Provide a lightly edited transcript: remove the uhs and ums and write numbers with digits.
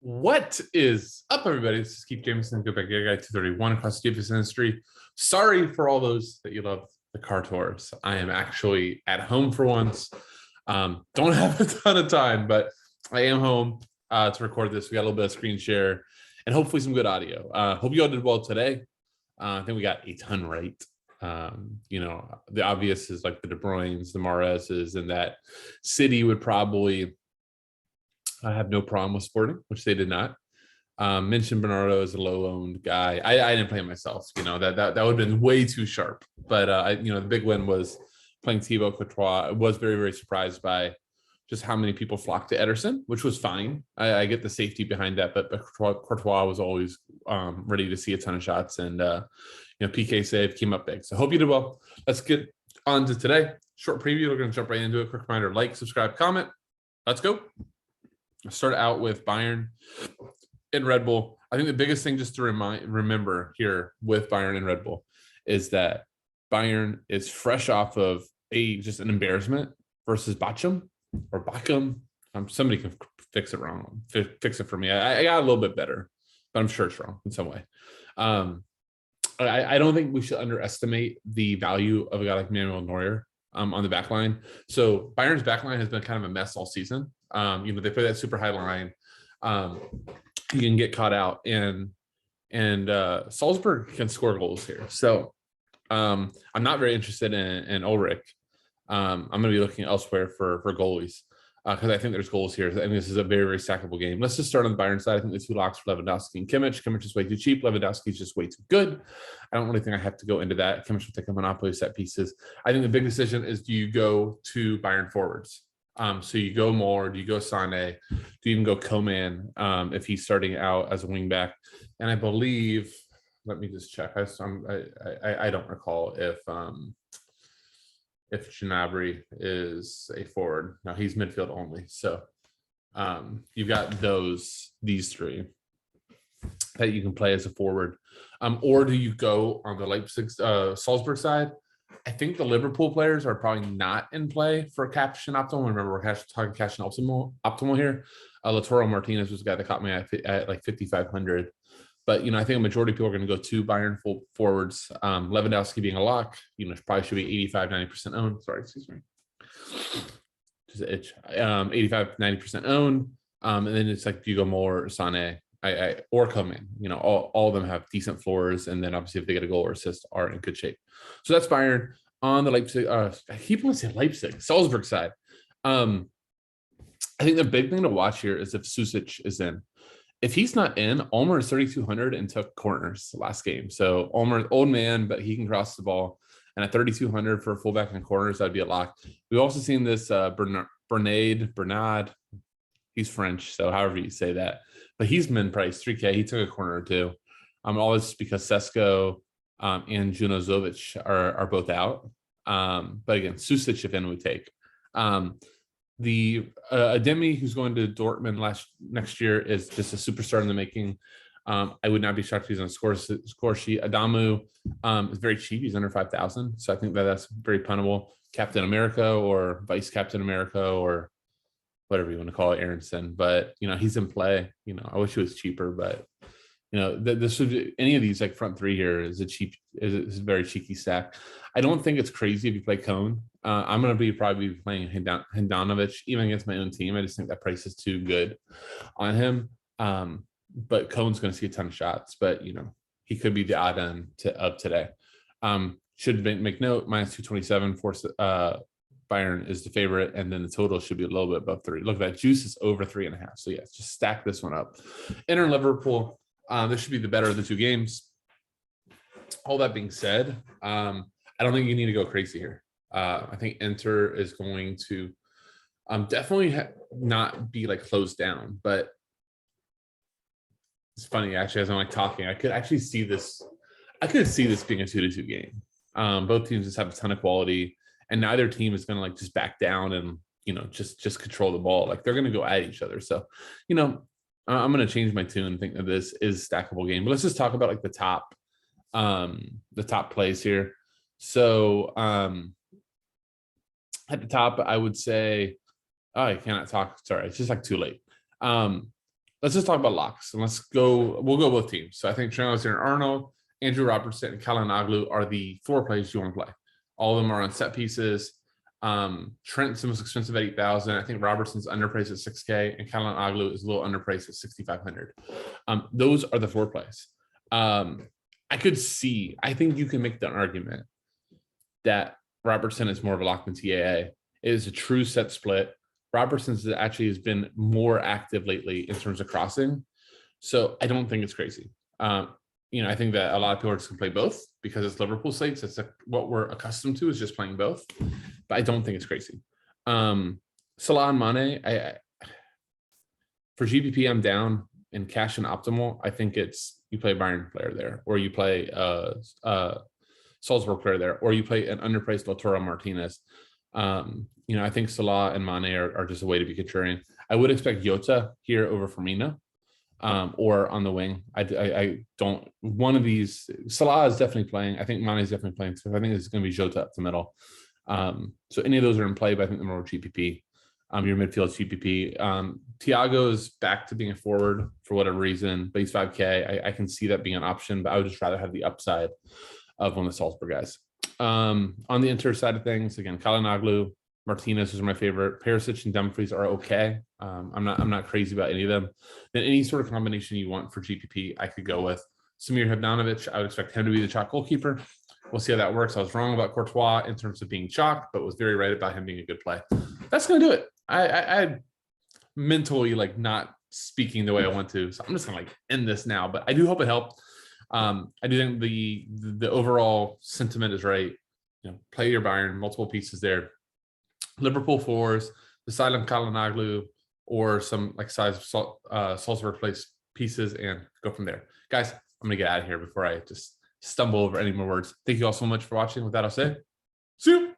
What is up, everybody? This is Keith Jameson, Go Back Guy 231 across the DFS industry. Sorry for all those that you love the car tours. I am actually at home for once. Don't have a ton of time, but I am home to record this. We got a little bit of screen share and hopefully some good audio. Hope you all did well today. I think we got a ton right. The obvious is like the De Bruynes, the Mahrezes, and that City would probably have no problem with Sporting, which they did not. Mentioned Bernardo as a low-owned guy. I didn't play him myself. That would have been way too sharp. But the big win was playing Thibaut Courtois. I was very, very surprised by just how many people flocked to Ederson, which was fine. I get the safety behind that, but Courtois was always ready to see a ton of shots, and PK save came up big. So hope you did well. Let's get on to today. Short preview. We're going to jump right into it. Quick reminder: like, subscribe, comment. Let's go. Start out with Bayern and Red Bull. I think the biggest thing just to remember here with Bayern and Red Bull is that Bayern is fresh off of just an embarrassment versus Bochum or Bochum. Somebody can fix it wrong. Fix it for me. I got a little bit better, but I'm sure it's wrong in some way. I don't think we should underestimate the value of a guy like Manuel Neuer on the back line. So Bayern's back line has been kind of a mess all season. They play that super high line. You can get caught out, and Salzburg can score goals here. So I'm not very interested in Ulrich. I'm going to be looking elsewhere for goalies because I think there's goals here. I think this is a very, very stackable game. Let's just start on the Bayern side. I think the two locks for Lewandowski and Kimmich. Kimmich is way too cheap. Lewandowski is just way too good. I don't really think I have to go into that. Kimmich will take a monopoly set pieces. I think the big decision is, do you go to Bayern forwards? So you go Moore, do you go Sané, do you even go Coman if he's starting out as a wingback? And I believe, let me just check. I don't recall if Gnabry is a forward. No, he's midfield only. So you've got these three that you can play as a forward. Or do you go on the Leipzig Salzburg side? I think the Liverpool players are probably not in play for cash and optimal. Remember, we're talking cash and optimal here. Lautaro Martinez was the guy that caught me at like 5,500. But, I think a majority of people are going to go to Bayern forwards. Lewandowski being a lock, probably should be 85, 90% owned. Sorry, excuse me. Just an itch. 85, 90% owned. And then it's like, do you go more Sané? Or Coman, all of them have decent floors, and then obviously if they get a goal or assist, are in good shape. So that's Bayern. On the Leipzig, I keep wanting to say Leipzig, Salzburg side. I think the big thing to watch here is if Susic is in. If he's not in, Ulmer is 3,200 and took corners last game. So Ulmer, old man, but he can cross the ball. And at 3,200 for a fullback on corners, that'd be a lock. We've also seen this Bernard. He's French, so however you say that. But he's min-priced, 3K. He took a corner or two. All this because Sesko and Junozovic are both out. But again, Susic, if in, would take. The Ademi, who's going to Dortmund next year, is just a superstar in the making. I would not be shocked if he's on score sheet. Adamu is very cheap. He's under 5,000. So I think that's very puntable. Captain America or Vice Captain America or whatever you want to call it, Aronson, but he's in play. I wish it was cheaper, but this would be, any of these like front three here is a very cheeky stack. I don't think it's crazy if you play Cone. I'm going to probably be playing Handanovic even against my own team. I just think that price is too good on him. But Cone's going to see a ton of shots, but he could be the odd end of today. Should make note, -227 for Bayern is the favorite, and then the total should be a little bit above 3. Look, that juice is over 3.5. So yes, just stack this one up. Inter Liverpool, this should be the better of the two games. All that being said, I don't think you need to go crazy here. I think Inter is going to definitely not be like closed down, but it's funny actually as I'm talking, I could actually see this. I could see this being a 2-2 game. Both teams just have a ton of quality. And neither team is going to just back down and, just control the ball. Like they're going to go at each other. So, I'm going to change my tune and think that this is a stackable game. But let's just talk about the top plays here. So at the top, I would say, I cannot talk. Sorry, it's just too late. let's just talk about locks and we'll go both teams. So I think Trent Alexander-Arnold, Andrew Robertson, and Calhanoglu are the 4 plays you want to play. All of them are on set pieces. Trent's the most expensive at 8,000. I think Robertson's underpriced at 6K, and Calhanoglu is a little underpriced at 6,500. Those are the 4 plays. I think you can make the argument that Robertson is more of a lock than TAA. It is a true set split. Robertson's actually has been more active lately in terms of crossing. So I don't think it's crazy. I think that a lot of people are just going to play both because it's Liverpool slates. That's what we're accustomed to, is just playing both. But I don't think it's crazy. Salah and Mane, for GPP, I'm down. In cash and optimal, I think it's you play Bayern player there, or you play Salzburg player there, or you play an underpriced Lautaro Martinez. I think Salah and Mane are just a way to be contrarian. I would expect Jota here over Firmino, or on the wing. I don't. One of these, Salah is definitely playing. I think Mane is definitely playing. So I think it's going to be Jota up the middle. So any of those are in play, but I think they're more GPP. Your midfield GPP. Thiago is back to being a forward for whatever reason, but he's 5K. I can see that being an option, but I would just rather have the upside of one of the Salzburg guys. On the Inter side of things, again, Calhanoglu, Martinez is my favorite. Perisic and Dumfries are okay. I'm not crazy about any of them. Then any sort of combination you want for GPP, I could go with. Samir Handanovic, I would expect him to be the chalk goalkeeper. We'll see how that works. I was wrong about Courtois in terms of being chalk, but was very right about him being a good play. That's going to do it. I mentally not speaking the way I want to, so I'm just going to end this now. But I do hope it helped. I do think the overall sentiment is right. Play your Bayern, multiple pieces there. Liverpool 4s, decide on Calhanoglu or some size Salzburg place pieces, and go from there. Guys, I'm going to get out of here before I just stumble over any more words. Thank you all so much for watching. With that, I'll say, see you.